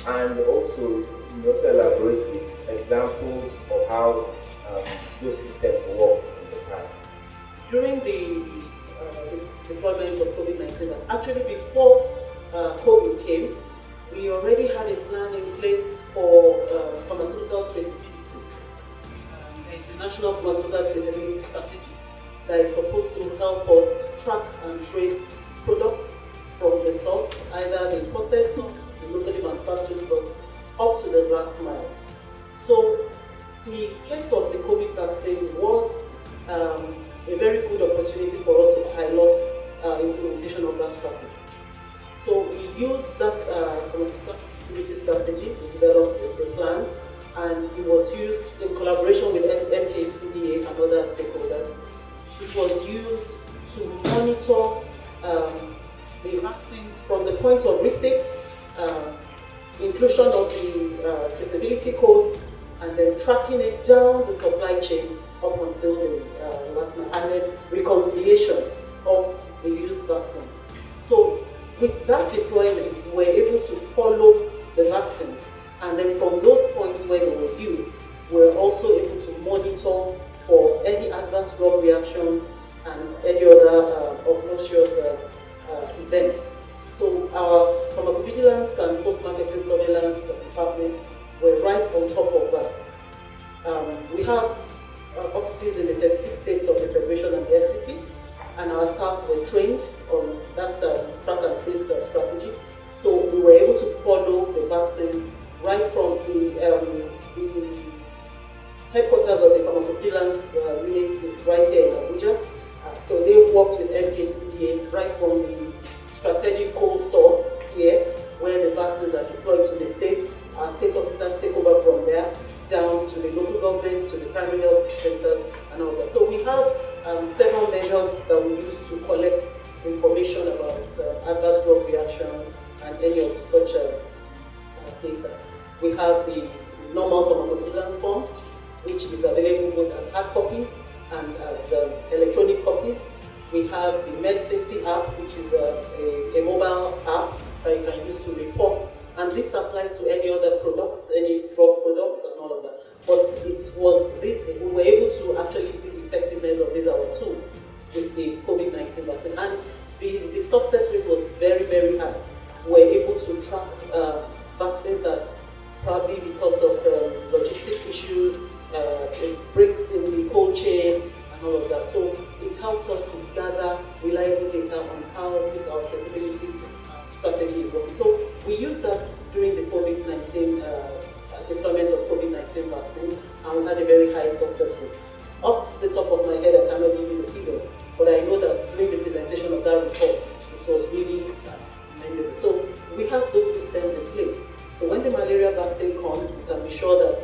And also, you also elaborate with examples of how those systems worked in the past. During the deployment of COVID-19, actually before COVID came, we already had a plan in place for pharmaceutical traceability. There is the National Pharmaceutical Traceability Strategy that is supposed to help us track and trace products from the source, either the imported source, the locally manufactured source, up to the last mile. So the case of the COVID vaccine was a very good opportunity for us to pilot implementation of that strategy. So we used that pharmaceutical traceability strategy to develop the plan, and it was used in collaboration with NAFDAC and other stakeholders. It was used to monitor the vaccines from the point of receipt, inclusion of the traceability codes, and then tracking it down the supply chain up until the last month, and then reconciliation of the used vaccines. So with that deployment, we're able to follow the vaccines, and then from those points where they were used, we're also able to monitor for any adverse drug reactions and any other obnoxious events. So our pharmacovigilance and post-marketing surveillance departments were right on top of that. We have offices in the 36 states of the Federation and the FCT, and our staff were trained on that track and trace strategy. So we were able to follow the vaccines right from the headquarters of the pharmacovigilance unit is right here in Abuja. So they worked with NHCDA right from the strategic cold store here, where the vaccines are deployed to the states. Our state officers take over from there, down to the local governments, to the primary health centers, and all that. So we have several measures that we use to collect information about adverse drug reactions and any of such data. We have the normal pharmacovigilance forms, which is available both as hard copies and as electronic copies. We have the Med Safety app, which is a mobile app that you can use to report, and this applies to any other products, any drug products, and all of that. But we were able to actually see the effectiveness of these our tools with the COVID-19 vaccine, and the success rate was very, very high. We were able to track vaccines that probably because of logistic issues, breaks in the cold chain, and all of that. So it helped us to gather reliable data on how this our traceability strategy is working. So we used that during the COVID-19 deployment of COVID-19 vaccine, and we had a very high success rate. Off the top of my head, I cannot give you the figures, but I know that during the presentation of that report, it was really many. So we have those systems in place. So when the malaria vaccine comes, we can be sure that